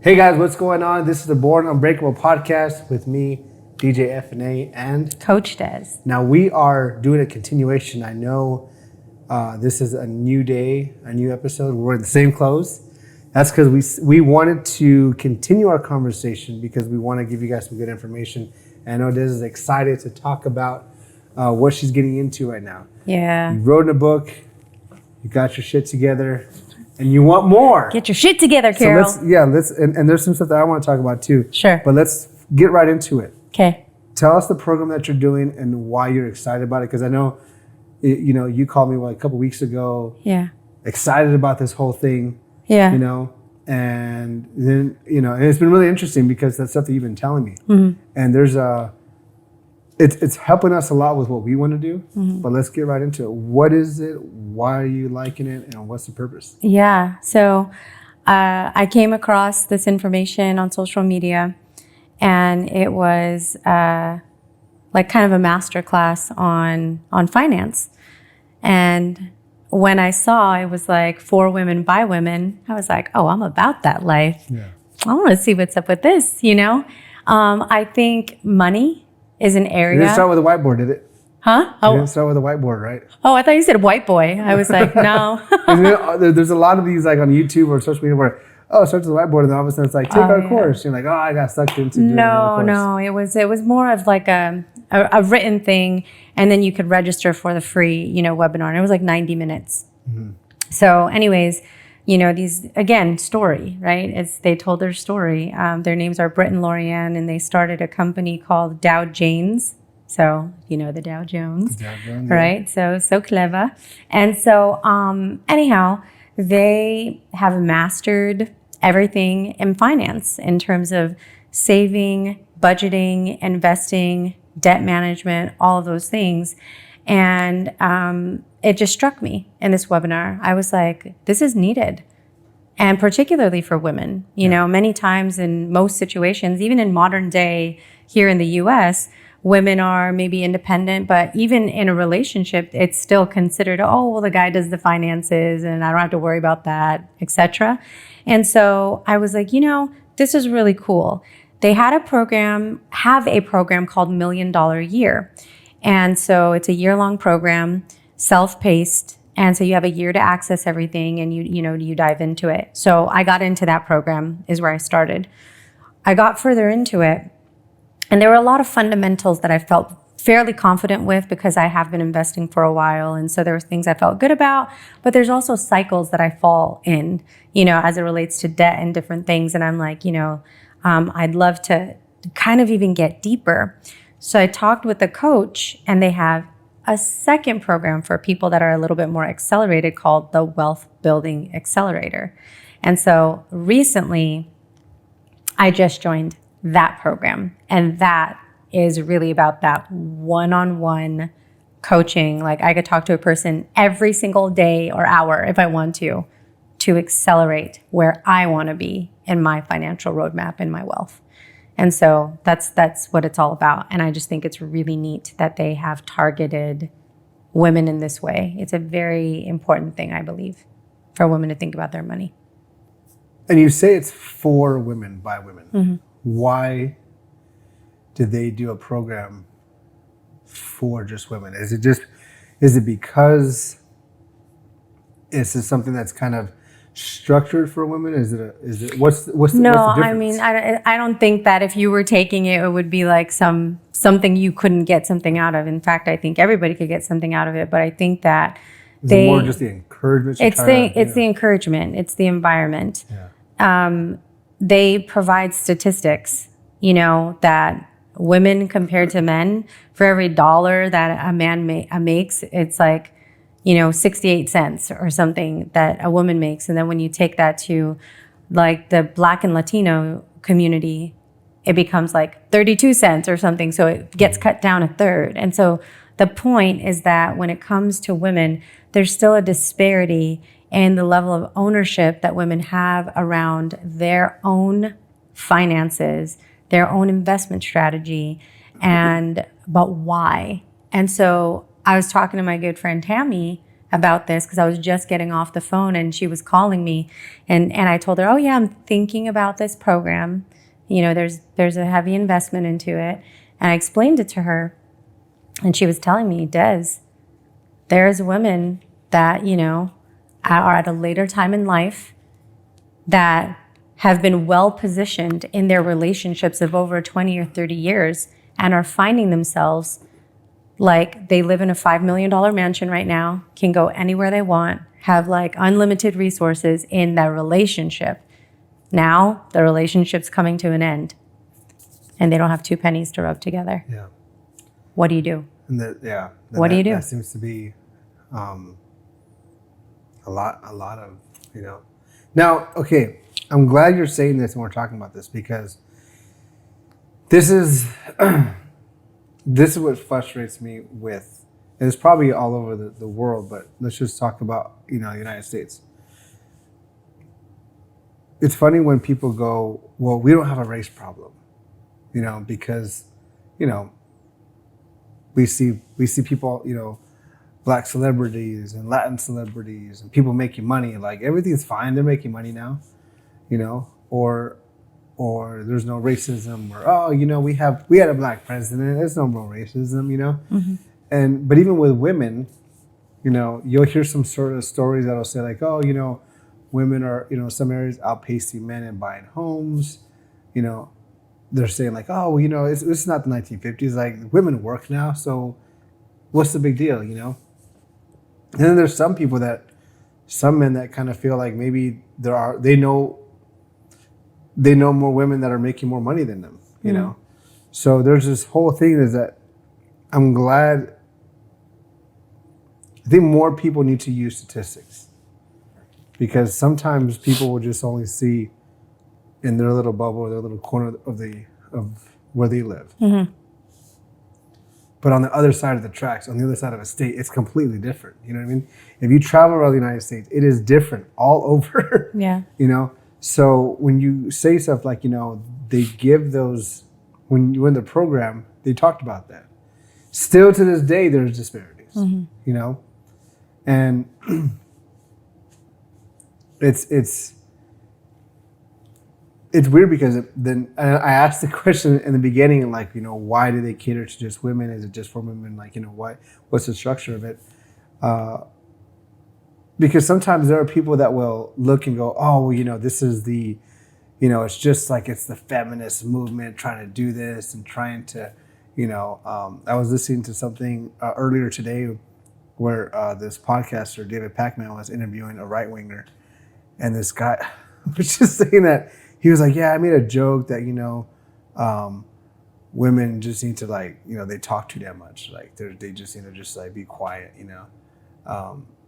Hey guys, what's going on? This is the Born Unbreakable podcast with me, DJ FNA, and Coach Des. Now we are doing a continuation. I know this is a new day, a new episode. We're wearing the same clothes. That's because we wanted to continue our conversation because we want to give you guys some good information. And I know Des is excited to talk about what she's getting into right now. Yeah. You wrote in a book, you got your shit together, and you want more. Get your shit together, Carol. So let's and there's some stuff that I want to talk about too. Sure. But let's get right into it. Okay. Tell us the program that you're doing and why you're excited about it. Because I know, you called me a couple weeks ago. Yeah. Excited about this whole thing. Yeah. And then, and it's been really interesting because that's stuff that you've been telling me. Mm-hmm. And there's it's helping us a lot with what we want to do. Mm-hmm. But let's get right into it. What is it? Why are you liking it? And what's the purpose? Yeah. So I came across this information on social media, and it was like kind of a masterclass on finance. And when I saw it was like for women by women, I was like, oh, I'm about that life. Yeah. I want to see what's up with this, I think money is an area. You didn't start with a whiteboard, did it? Huh? You didn't start with a whiteboard, right? Oh, I thought you said white boy. I was like, no. There's a lot of these like on YouTube or social media where, it starts with a whiteboard and then all of a sudden it's like, take our course. You're like, I got sucked into doing another course. No. It was more of like a written thing, and then you could register for the free, webinar. And it was like 90 minutes. Mm-hmm. So anyways, these, again, story, right? They told their story. Their names are Britt and Lorianne, and they started a company called Dow Janes. So, the Dow Jones, right? So clever. And so, anyhow, they have mastered everything in finance in terms of saving, budgeting, investing, debt management, all of those things. And it just struck me in this webinar. I was like, this is needed. And particularly for women, many times in most situations, even in modern day here in the US, women are maybe independent, but even in a relationship, it's still considered, the guy does the finances and I don't have to worry about that, etc. And so I was like, this is really cool. They have a program called $1 Million Year. And so it's a year-long program, self-paced. And so you have a year to access everything and you dive into it. So I got into that program is where I started. I got further into it, and there were a lot of fundamentals that I felt fairly confident with because I have been investing for a while. And so there were things I felt good about, but there's also cycles that I fall in, as it relates to debt and different things. And I'm like, I'd love to kind of even get deeper. So I talked with the coach, and they have a second program for people that are a little bit more accelerated called the Wealth Building Accelerator. And so recently I just joined that program, and that is really about that one-on-one coaching. Like I could talk to a person every single day or hour if I want to accelerate where I want to be in my financial roadmap and my wealth. And so that's what it's all about. And I just think it's really neat that they have targeted women in this way. It's a very important thing, I believe, for women to think about their money. And you say it's for women by women. Mm-hmm. Why did they do a program for just women? Is it because it's something that's kind of structured for women? What's the difference? I mean, I don't think that if you were taking it, it would be like something you couldn't get something out of. In fact, I think everybody could get something out of it. But I think that more just the encouragement. It's the encouragement. It's the environment. Yeah. They provide statistics, that women compared to men, for every dollar that a man makes, it's like, 68 cents or something that a woman makes. And then when you take that to like the Black and Latino community, it becomes like 32 cents or something. So it gets cut down a third. And so the point is that when it comes to women, there's still a disparity in the level of ownership that women have around their own finances, their own investment strategy, but why? And so I was talking to my good friend Tammy about this because I was just getting off the phone and she was calling me, and I told her, oh yeah, I'm thinking about this program. There's a heavy investment into it, and I explained it to her, and she was telling me, Des, there's women that are at a later time in life that have been well positioned in their relationships of over 20 or 30 years and are finding themselves like they live in a $5 million mansion right now, can go anywhere they want, have like unlimited resources in their relationship. Now the relationship's coming to an end and they don't have 2 pennies to rub together. Yeah. What do you do? What do you do? That seems to be a lot of, Now, okay, I'm glad you're saying this and we're talking about this because this is what frustrates me with, and it's probably all over the world, but let's just talk about, the United States. It's funny when people go, well, we don't have a race problem, because, we see people, Black celebrities and Latin celebrities and people making money, like everything's fine. They're making money now, or there's no racism, or we had a Black president. There's no more racism, Mm-hmm. But even with women, you'll hear some sort of stories that'll say like, oh, women are, some areas outpacing men in buying homes. They're saying like, oh, well, it's not the 1950s. Like women work now, so what's the big deal, And then there's some men that kind of feel like maybe they know more women that are making more money than them, Mm. So there's this whole thing is that I'm glad. I think more people need to use statistics because sometimes people will just only see in their little bubble or their little corner of where they live. Mm-hmm. But on the other side of the tracks, on the other side of a state, it's completely different. You know what I mean? If you travel around the United States, it is different all over. Yeah. So when you say stuff like, they give those, when you're in the program, they talked about that. Still to this day, there's disparities, Mm-hmm. And it's weird because then I asked the question in the beginning, like, why do they cater to just women? Is it just for women? Like, what's the structure of it? Because sometimes there are people that will look and go, oh, well, this is the, it's just like it's the feminist movement trying to do this and trying to, I was listening to something earlier today where this podcaster, David Pacman, was interviewing a right-winger. And this guy was just saying that, he was like, yeah, I made a joke that, women just need to like, they talk too damn much. Like they just need to just like be quiet,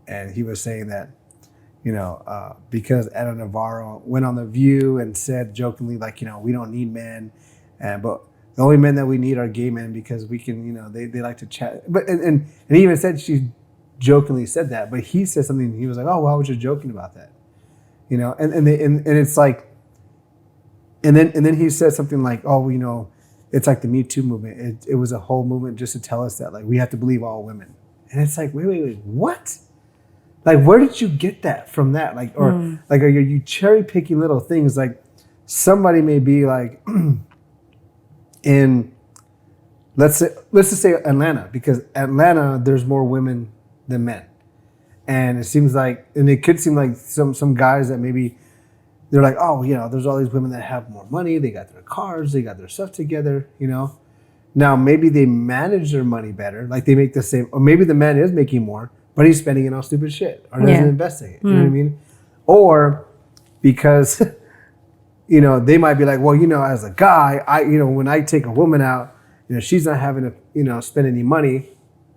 And he was saying that, because Edna Navarro went on The View and said jokingly, like, we don't need men. But the only men that we need are gay men because we can, they like to chat. But and he even said she jokingly said that, but he said something. He was like, oh, why was you joking about that? And it's like, and then he said something like, oh, it's like the Me Too movement. It was a whole movement just to tell us that like we have to believe all women. And it's like, wait, what? Like, where did you get that from that? Like, or like, are you cherry picking little things? Like, somebody may be like, in let's just say Atlanta, because Atlanta there's more women than men, and it seems like, and it could seem like some guys that maybe they're like, oh, there's all these women that have more money, they got their cars, they got their stuff together, Now maybe they manage their money better, like they make the same, or maybe the man is making more, but he's spending it on stupid shit or doesn't invest in it. You know what I mean? Or because they might be like, well, as a guy, when I take a woman out, she's not having to, spend any money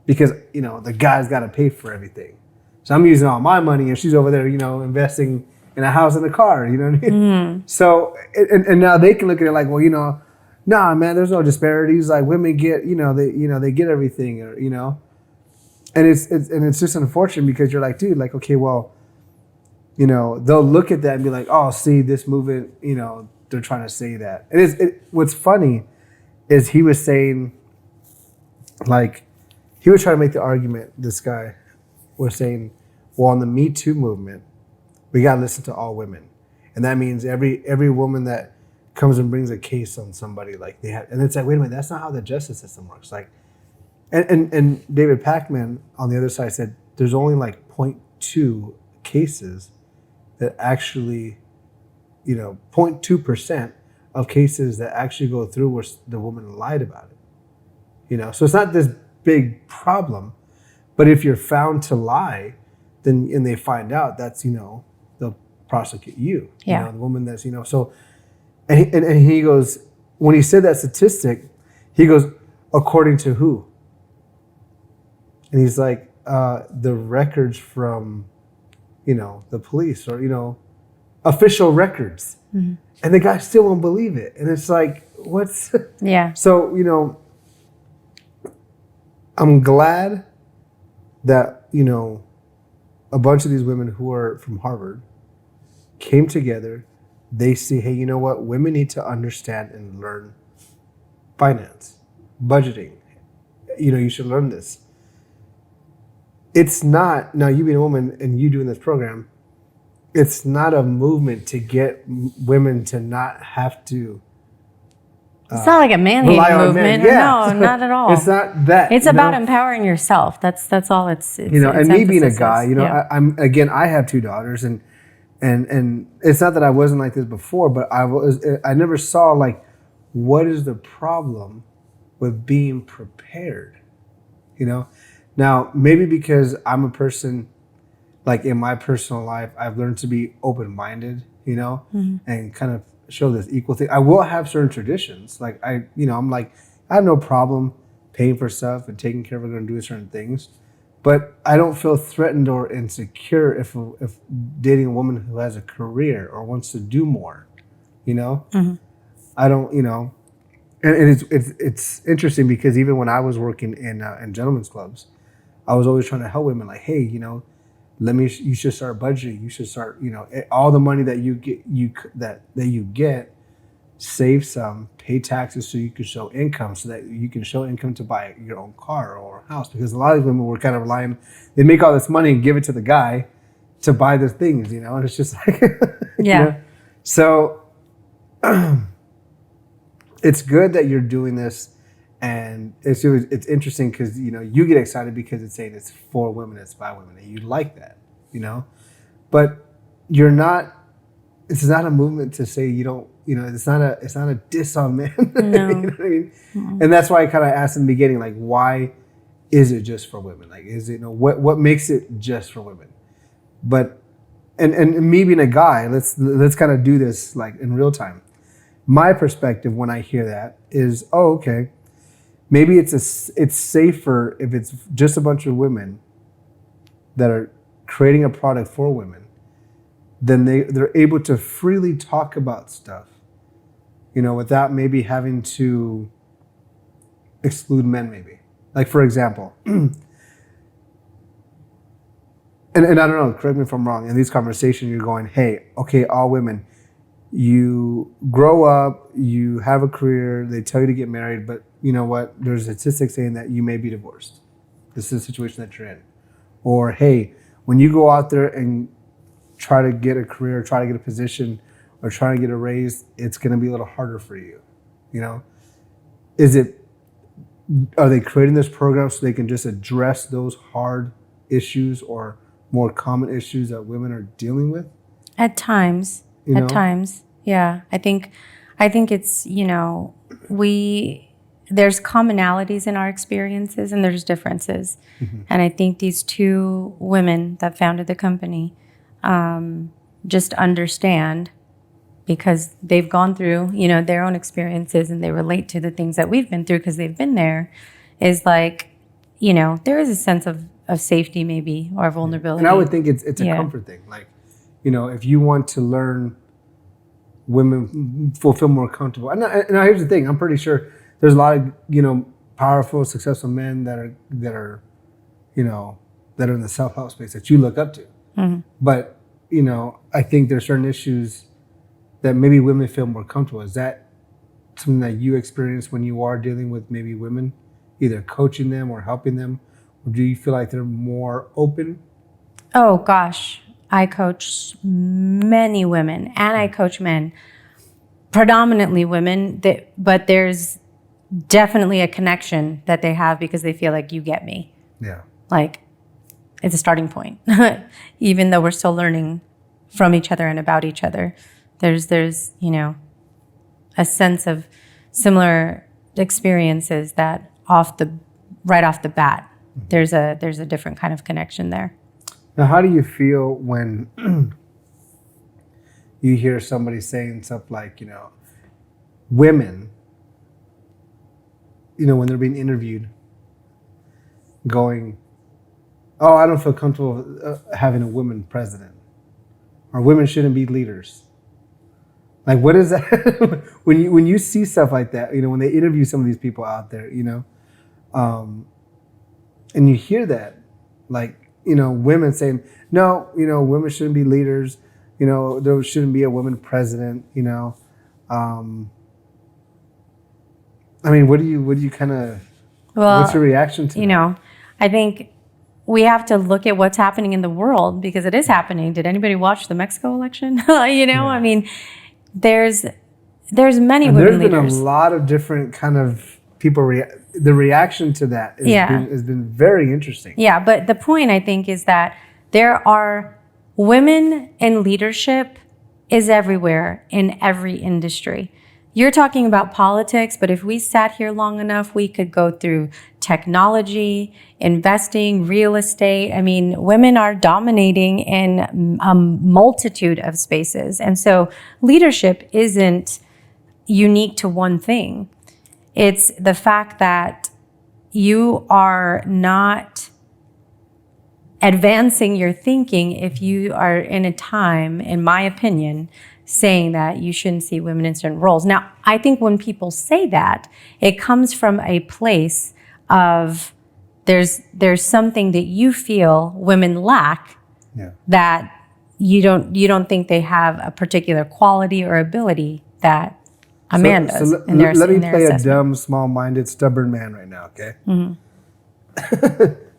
because, the guy's got to pay for everything. So I'm using all my money and she's over there, investing in a house and a car, you know what I mean? Mm-hmm. So, and now they can look at it like, well, nah, man, there's no disparities. Like women get, they get everything, or, and it's just unfortunate because you're like, dude, like, okay, well, they'll look at that and be like, oh, see, this movement, they're trying to say that. And what's funny is he was saying, like, he was trying to make the argument, this guy was saying, Well, in the Me Too movement, we got to listen to all women. And that means every woman that comes and brings a case on somebody, like they have, and it's like, wait a minute, that's not how the justice system works. Like, and David Pacman on the other side said there's only like 0.2 cases that actually, 0.2% of cases that actually go through where the woman lied about it. So it's not this big problem, but if you're found to lie, then and they find out, that's they'll prosecute you. Yeah. The woman that's so, and he goes, when he said that statistic, he goes, according to who? And he's like, the records from, the police or official records. Mm-hmm. And the guy still won't believe it. And it's like, what's... Yeah. So, I'm glad that, a bunch of these women who are from Harvard came together. They see, hey, you know what? Women need to understand and learn finance, budgeting. You should learn this. It's not, now you being a woman and you doing this program, it's not a movement to get women to not have to. It's not like a man-hating movement. Yeah. No, not at all. It's not that. It's about empowering yourself. That's all it's and me being a guy, I have 2 daughters and it's not that I wasn't like this before, but I never saw like, what is the problem with being prepared? Now, maybe because I'm a person, like in my personal life, I've learned to be open-minded, mm-hmm. and kind of show this equal thing. I will have certain traditions. Like I'm like, I have no problem paying for stuff and taking care of it and doing certain things. But I don't feel threatened or insecure if dating a woman who has a career or wants to do more, Mm-hmm. I don't, and it's interesting because even when I was working in gentlemen's clubs, I was always trying to help women. Like, hey, you should start budgeting. You should start, all the money that you get, save some, pay taxes so you can show income, so that you can show income to buy your own car or house. Because a lot of women were kind of relying, they make all this money and give it to the guy to buy the things, and it's just like, yeah. So it's good that you're doing this. And it's interesting because, you get excited because it's saying it's for women, it's by women, and you like that, but it's not a movement to say you don't, it's not a diss on men. No. You know what I mean? Mm-hmm. And that's why I kind of asked in the beginning, like, why is it just for women? Like, is it, what makes it just for women? But, and me being a guy, let's kind of do this like in real time. My perspective when I hear that is, oh, okay. Maybe it's safer if it's just a bunch of women that are creating a product for women, then they're able to freely talk about stuff, without maybe having to exclude men maybe. Like, for example, and I don't know, correct me if I'm wrong, in these conversations you're going, hey, okay, all women, you grow up, you have a career, they tell you to get married, but you know what? There's a statistic saying that you may be divorced. This is the situation that you're in. Or, hey, when you go out there and try to get a career, try to get a position, or try to get a raise, it's going to be a little harder for you. Are they creating this program so they can just address those hard issues or more common issues that women are dealing with? At times. At times, yeah. I think it's, there's commonalities in our experiences and there's differences. Mm-hmm. And I think these 2 women that founded the company just understand, because they've gone through, their own experiences and they relate to the things that we've been through because they've been there, is like, there is a sense of safety maybe or vulnerability. And I would think it's a comfort thing. Like, if you want to learn women feel more comfortable. And here's the thing, I'm pretty sure there's a lot of, powerful, successful men that are in the self-help space that you look up to. Mm-hmm. But, I think there's certain issues that maybe women feel more comfortable. Is that something that you experience when you are dealing with maybe women, either coaching them or helping them? Or do you feel like they're more open Oh gosh, I coach many women and I coach men, predominantly women, but there's definitely a connection that they have because they feel like you get me. Yeah. Like it's a starting point. Even though we're still learning from each other and about each other, there's, you know, a sense of similar experiences that right off the bat, there's a different kind of connection there. Now, how do you feel when you hear somebody saying stuff like, you know, women, you know, when they're being interviewed, going, oh, I don't feel comfortable having a woman president, or women shouldn't be leaders. Like, what is that? when you see stuff like that, you know, when they interview some of these people out there, you know, and you hear that, like, you know, women saying, no, you know, women shouldn't be leaders, you know, there shouldn't be a woman president, you know. I mean, what do you kind of, what's your reaction to you that? know, I think we have to look at what's happening in the world because it is happening. Did anybody watch the Mexico election? You know, I mean, there's many and women there's been leaders. a lot of different kind of people, the reaction to that has been very interesting. Yeah, but the point I think is that there are women in leadership is everywhere in every industry. You're talking about politics, but if we sat here long enough, we could go through technology, investing, real estate. I mean, women are dominating in a multitude of spaces. And so leadership isn't unique to one thing. It's the fact that you are not advancing your thinking if you are in a time, in my opinion, saying that you shouldn't see women in certain roles. Now, I think when people say that, it comes from a place of there's something that you feel women lack that you don't think they have a particular quality or ability that a man does. Let me play a dumb, small-minded, stubborn man right now, okay?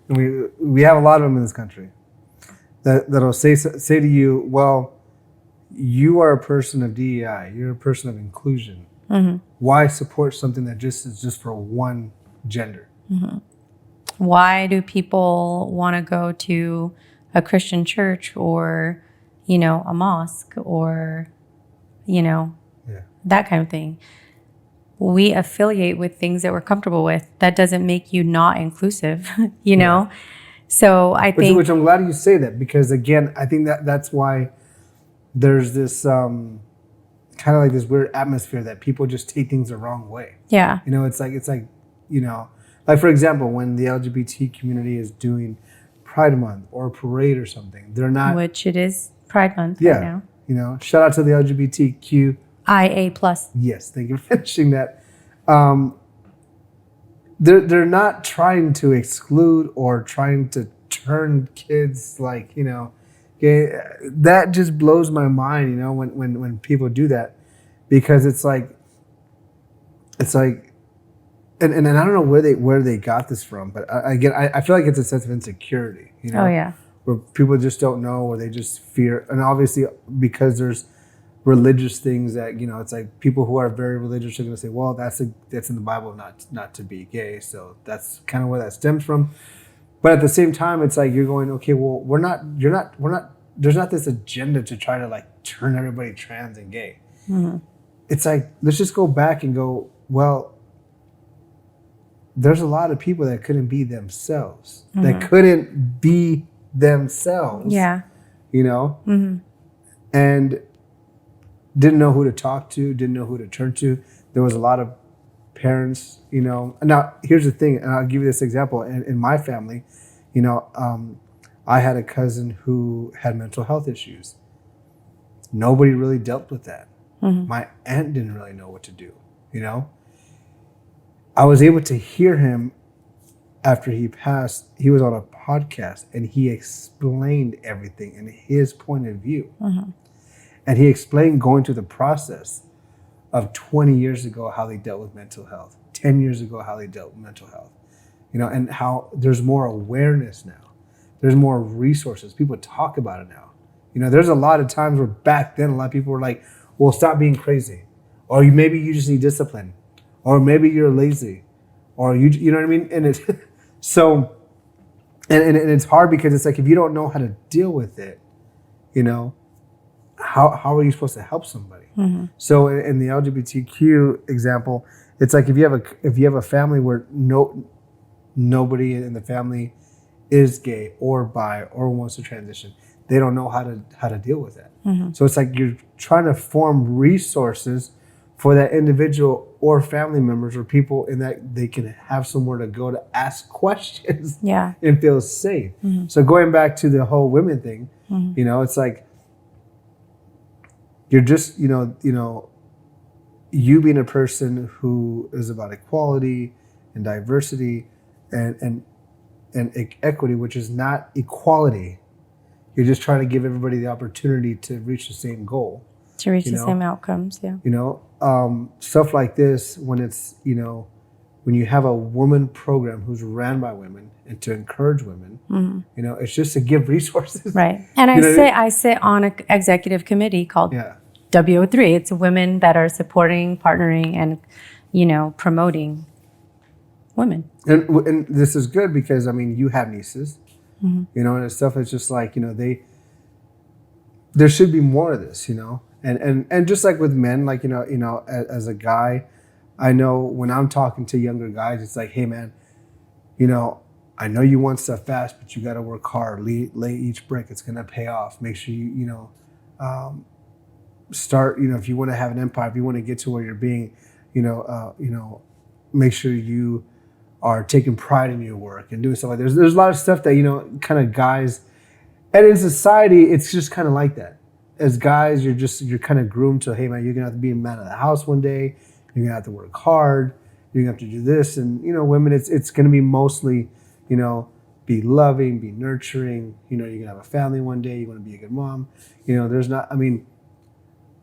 We have a lot of them in this country that'll say to you, well, you are a person of DEI, you're a person of inclusion. Why support something that is just for one gender? Why do people want to go to a Christian church or, you know, a mosque or, you know, that kind of thing? We affiliate with things that we're comfortable with. That doesn't make you not inclusive, you know? So I think... Which I'm glad you say that because, again, I think that's why there's this kind of like this weird atmosphere that people just take things the wrong way. Yeah. You know, it's like, you know, like, for example, when the LGBT community is doing Pride Month or a parade or something, they're not... Which it is Pride Month right now. You know, shout out to the LGBTQ... IA+. Yes, thank you for finishing that. They're not trying to exclude or trying to turn kids like, you know, that just blows my mind, you know, when people do that, because it's like, and I don't know where they got this from, but again, I feel like it's a sense of insecurity, you know, where people just don't know, or they just fear, and obviously because there's religious things that, you know, it's like people who are very religious are going to say, well, that's in the Bible not to be gay, so that's kind of where that stems from. But at the same time, it's like you're going, okay, well, there's not this agenda to try to like turn everybody trans and gay. It's like, let's just go back and go, well, there's a lot of people that couldn't be themselves, you know, and didn't know who to talk to, didn't know who to turn to. There was a lot of parents, you know. Now, here's the thing, and I'll give you this example. In my family, you know, I had a cousin who had mental health issues. Nobody really dealt with that. My aunt didn't really know what to do, you know. I was able to hear him after he passed. He was on a podcast, and he explained everything in his point of view. And he explained going through the process of 20 years ago, how they dealt with mental health, 10 years ago, how they dealt with mental health, you know, and how there's more awareness now. There's more resources. People talk about it now. You know, there's a lot of times where back then a lot of people were like, well, stop being crazy. Or maybe you just need discipline. Or maybe you're lazy. Or you know what I mean? And it's so, and it's hard because it's like, if you don't know how to deal with it, you know, how are you supposed to help somebody? Mm-hmm. So in the LGBTQ example, it's like if you have a family where nobody in the family is gay or bi or wants to transition, they don't know how to deal with that. Mm-hmm. So it's like you're trying to form resources for that individual or family members or people in that they can have somewhere to go to ask questions and feel safe. Mm-hmm. So going back to the whole women thing, you know, it's like you're just, you know, you being a person who is about equality and diversity and equity, which is not equality. You're just trying to give everybody the opportunity to reach the same goal. To reach the same outcomes, yeah. You know, stuff like this, when it's, you know, when you have a woman program who's ran by women and to encourage women, you know, it's just to give resources. Right. And I sit on an executive committee called WO3. It's women that are supporting, partnering, and, you know, promoting women. And this is good because, I mean, you have nieces, you know, and stuff. It's just like, you know, there should be more of this, you know, and just like with men, like, you know, as a guy, I know when I'm talking to younger guys, it's like, hey man, you know, I know you want stuff fast, but you got to work hard, lay each brick. It's going to pay off. Make sure you know, start, you know, if you want to have an empire, if you want to get to where you're being, you know, make sure you are taking pride in your work and doing stuff like that. There's a lot of stuff that, you know, kind of guys, and in society, it's just kind of like that. As guys, you're kind of groomed to, hey man, you're going to have to be a man of the house one day. You're going to have to work hard. You're going to have to do this. And, you know, women, it's going to be mostly, you know, be loving, be nurturing. You know, you're going to have a family one day. You want to be a good mom. You know, there's not, I mean,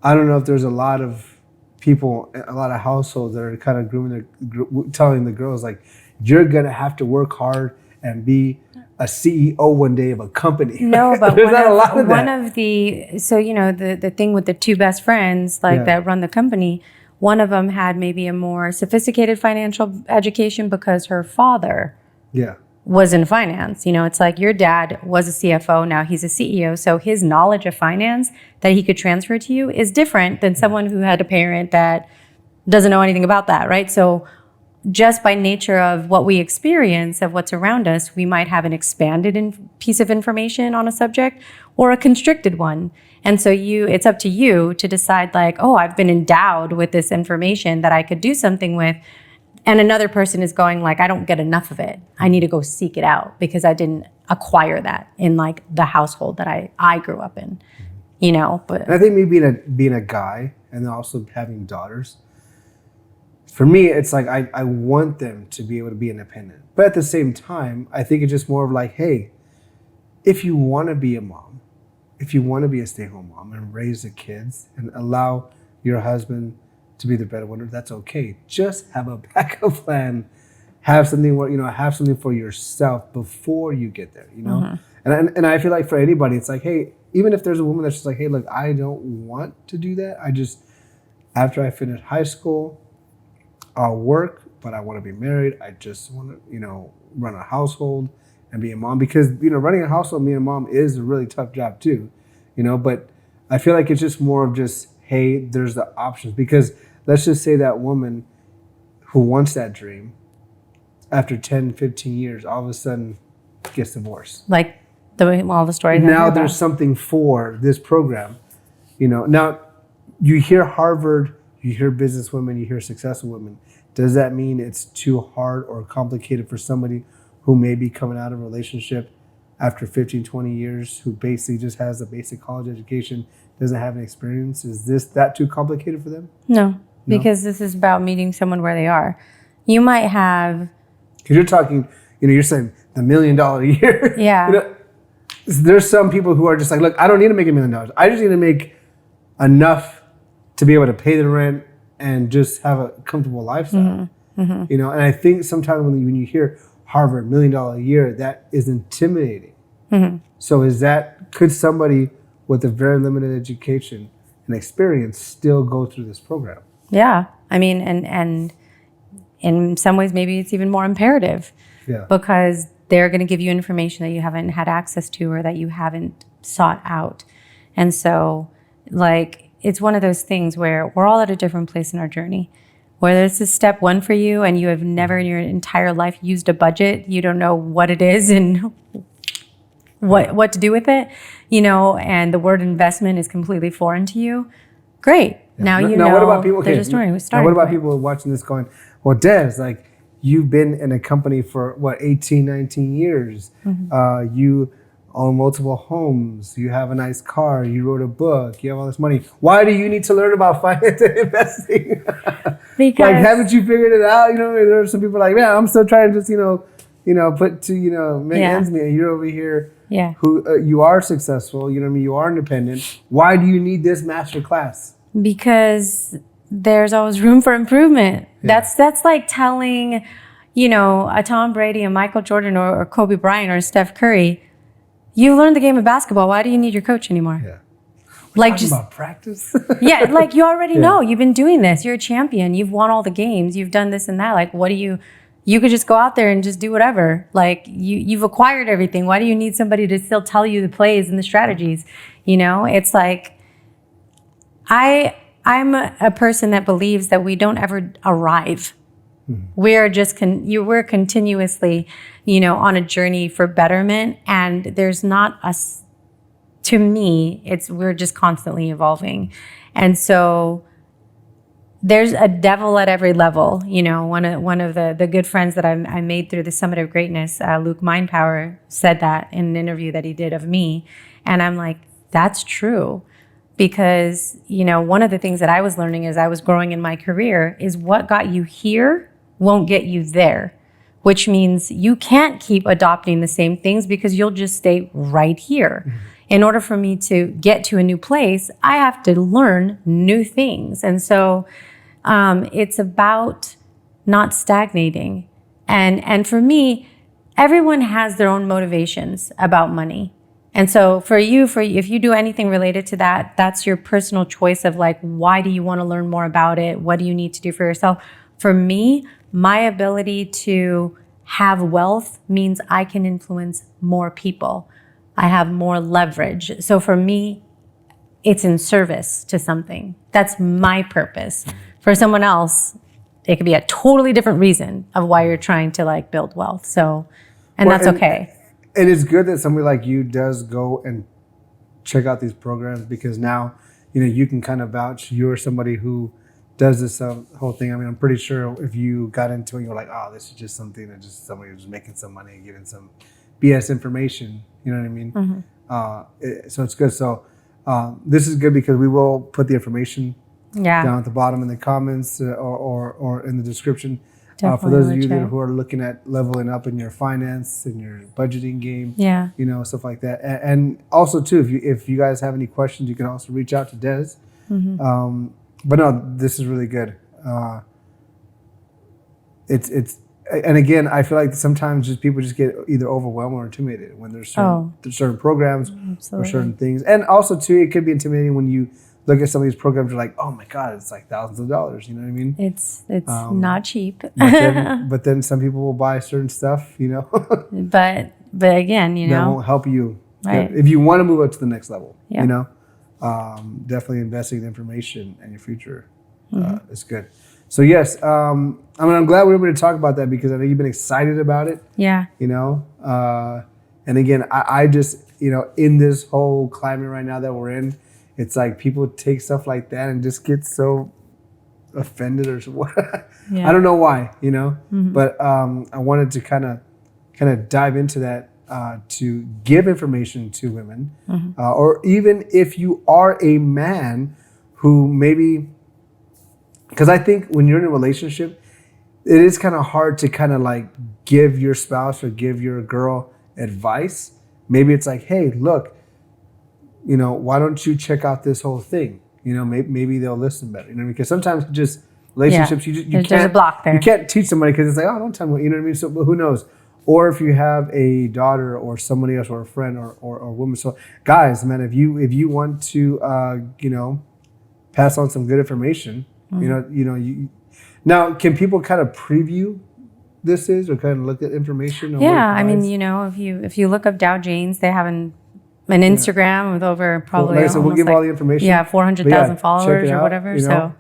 I don't know if there's a lot of people, a lot of households that are kind of telling the girls, like, you're going to have to work hard and be a CEO one day of a company. No, but one of the, so, you know, the thing with the two best friends, like that run the company, one of them had maybe a more sophisticated financial education because her father was in finance. You know, it's like your dad was a CFO, now he's a CEO. So his knowledge of finance that he could transfer to you is different than someone who had a parent that doesn't know anything about that, right? So just by nature of what we experience, of what's around us, we might have an expanded piece of information on a subject or a constricted one. And so it's up to you to decide, like, oh, I've been endowed with this information that I could do something with. And another person is going like, I don't get enough of it. I need to go seek it out because I didn't acquire that in like the household that I grew up in, you know. But and I think me being a guy and then also having daughters, for me, it's like I want them to be able to be independent. But at the same time, I think it's just more of like, hey, if you want to be a mom, if you want to be a stay-at-home mom and raise the kids and allow your husband to be the breadwinner, that's okay. Just have a backup plan. Have something where, you know, have something for yourself before you get there, you know? And I feel like for anybody, it's like, hey, even if there's a woman that's just like, hey, look, I don't want to do that. I just, after I finish high school, I'll work, but I want to be married. I just want to, you know, run a household and be a mom, because, you know, running a household and being a mom is a really tough job too, you know, but I feel like it's just more of just, hey, there's the options. Because let's just say that woman who wants that dream, after 10, 15 years, all of a sudden gets divorced. Like all the stories. Now there's something for this program, you know. Now you hear Harvard, you hear business women, you hear successful women. Does that mean it's too hard or complicated for somebody who may be coming out of a relationship after 15, 20 years, who basically just has a basic college education, doesn't have an experience? Is that too complicated for them? No, because this is about meeting someone where they are. You might have... Because you're talking, you know, you're saying the $1 million a year. Yeah. You know, there's some people who are just like, look, I don't need to make $1 million. I just need to make enough to be able to pay the rent and just have a comfortable lifestyle. You know, and I think sometimes when you hear Harvard, $1 million a year, that is intimidating. So could somebody with a very limited education and experience still go through this program? Yeah. I mean, and in some ways, maybe it's even more imperative because they're going to give you information that you haven't had access to or that you haven't sought out. And so, like, it's one of those things where we're all at a different place in our journey. Whether this is step one for you and you have never in your entire life used a budget, you don't know what it is and what to do with it, and the word investment is completely foreign to you. Great. Now you know. What about people? There's a story. Now, what about people watching this going, well, Des, like, you've been in a company for 18, 19 years. You own multiple homes. You have a nice car. You wrote a book. You have all this money. Why do you need to learn about finance and investing? Because, like, haven't you figured it out? There are some people like, man, I'm still trying to just, put to, make ends meet. And you're over here. Yeah. Who you are successful. You know what I mean? You are independent. Why do you need this master class? Because there's always room for improvement. Yeah. That's like telling, a Tom Brady, a Michael Jordan, or Kobe Bryant, or Steph Curry, you learned the game of basketball. Why do you need your coach anymore? Yeah. Like, just about practice. Yeah, like, you already know. You've been doing this. You're a champion. You've won all the games. You've done this and that. Like, what do you could just go out there and just do whatever. Like, you've acquired everything. Why do you need somebody to still tell you the plays and the strategies? It's like, I'm a person that believes that we don't ever arrive. We're just we're continuously, on a journey for betterment, and there's not us. To me, we're just constantly evolving, and so there's a devil at every level. One of the good friends that I made through the Summit of Greatness, Luke Mindpower, said that in an interview that he did of me, and I'm like, that's true. Because, one of the things that I was learning as I was growing in my career is what got you here won't get you there, which means you can't keep adopting the same things because you'll just stay right here. In order for me to get to a new place, I have to learn new things. And so it's about not stagnating. And for me, everyone has their own motivations about money. And so for you, if you do anything related to that, that's your personal choice of, like, why do you want to learn more about it? What do you need to do for yourself? For me, my ability to have wealth means I can influence more people. I have more leverage. So for me, it's in service to something. That's my purpose. For someone else, it could be a totally different reason of why you're trying to, like, build wealth. So, that's okay. And it's good that somebody like you does go and check out these programs, because now, you can kind of vouch. You're somebody who does this whole thing. I mean, I'm pretty sure if you got into it, you're like, oh, this is just something that just somebody who's making some money and giving some BS information. You know what I mean? So it's good. So this is good because we will put the information down at the bottom in the comments or in the description. For those of you who are looking at leveling up in your finance and your budgeting game, stuff like that. And also too, if you guys have any questions, you can also reach out to Des. But no, this is really good. And again, I feel like sometimes just people just get either overwhelmed or intimidated when there's certain programs or certain things. And also too, it could be intimidating when you look at some of these programs, you're like, oh my God, it's like thousands of dollars. You know what I mean? It's not cheap. but then some people will buy certain stuff, But again, that won't help you. Right. If you want to move up to the next level, definitely investing in information and your future is good. So yes, I'm glad we were able to talk about that, because I know you've been excited about it. Yeah. And again, I just, in this whole climate right now that we're in, it's like people take stuff like that and just get so offended or what. I don't know why, but I wanted to kind of dive into that to give information to women, or even if you are a man who maybe, because I think when you're in a relationship, it is kind of hard to kind of like give your spouse or give your girl advice. Maybe it's like, hey, look, why don't you check out this whole thing? Maybe they'll listen better. Because sometimes just relationships, you can't. There's a block there. You can't teach somebody because it's like, oh, don't tell me. You know what I mean? So, but who knows? or if you have a daughter or somebody else or a friend or woman. So guys, man, if you want to, pass on some good information, now can people kind of preview this is or kind of look at information? Or Yeah, I mean, if you look up Dow Janes, they have an Instagram with over probably like I said, we'll give all the information. Yeah, 400,000 followers or out, whatever. So,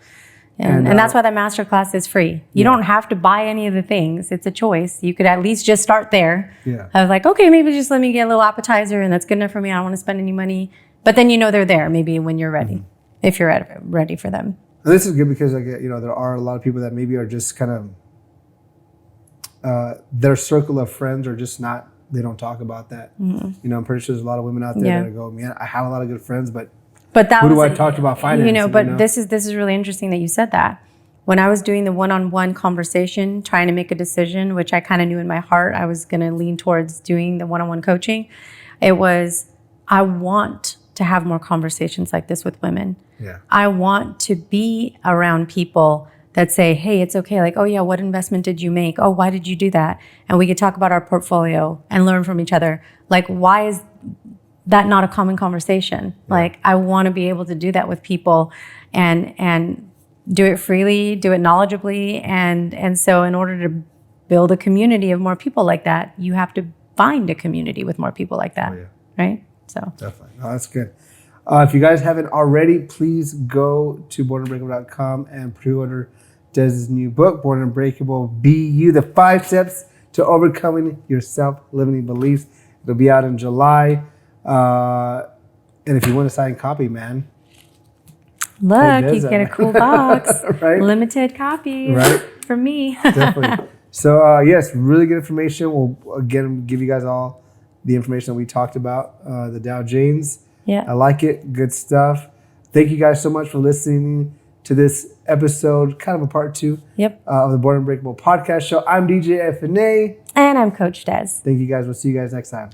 and that's why that masterclass is free. You don't have to buy any of the things. It's a choice. You could at least just start there. Yeah. I was like, okay, maybe just let me get a little appetizer, and that's good enough for me. I don't want to spend any money. But then they're there maybe when you're ready, if you're ready for them. And this is good because there are a lot of people that maybe are just kind of their circle of friends are just not. They don't talk about that. I'm pretty sure there's a lot of women out there that go, man, I have a lot of good friends, but that who do I talk about finance? This is really interesting that you said that. When I was doing the one-on-one conversation, trying to make a decision, which I kind of knew in my heart I was going to lean towards doing the one-on-one coaching, it was, I want to have more conversations like this with women. Yeah. I want to be around people that say, hey, it's okay. Like, oh yeah, what investment did you make? Oh, why did you do that? And we could talk about our portfolio and learn from each other. Like, why is that not a common conversation? Yeah. Like, I want to be able to do that with people and do it freely, do it knowledgeably. And so in order to build a community of more people like that, you have to find a community with more people like that. Right? So definitely. No, that's good. If you guys haven't already, please go to bornunbreakable.com and pre-order Dez's new book, Born Unbreakable, Be You, the 5 Steps to Overcoming Your Self-Limiting Beliefs. It'll be out in July. And if you want a signed copy, man. Look, you get a cool box. Right? Limited copies from me. Definitely. So, yes, really good information. We'll, again, give you guys all the information that we talked about, the Dow Janes. Yeah. I like it. Good stuff. Thank you guys so much for listening to this episode, kind of a part 2 of the Born Unbreakable podcast show. I'm DJ FNA. And I'm Coach Des. Thank you guys. We'll see you guys next time.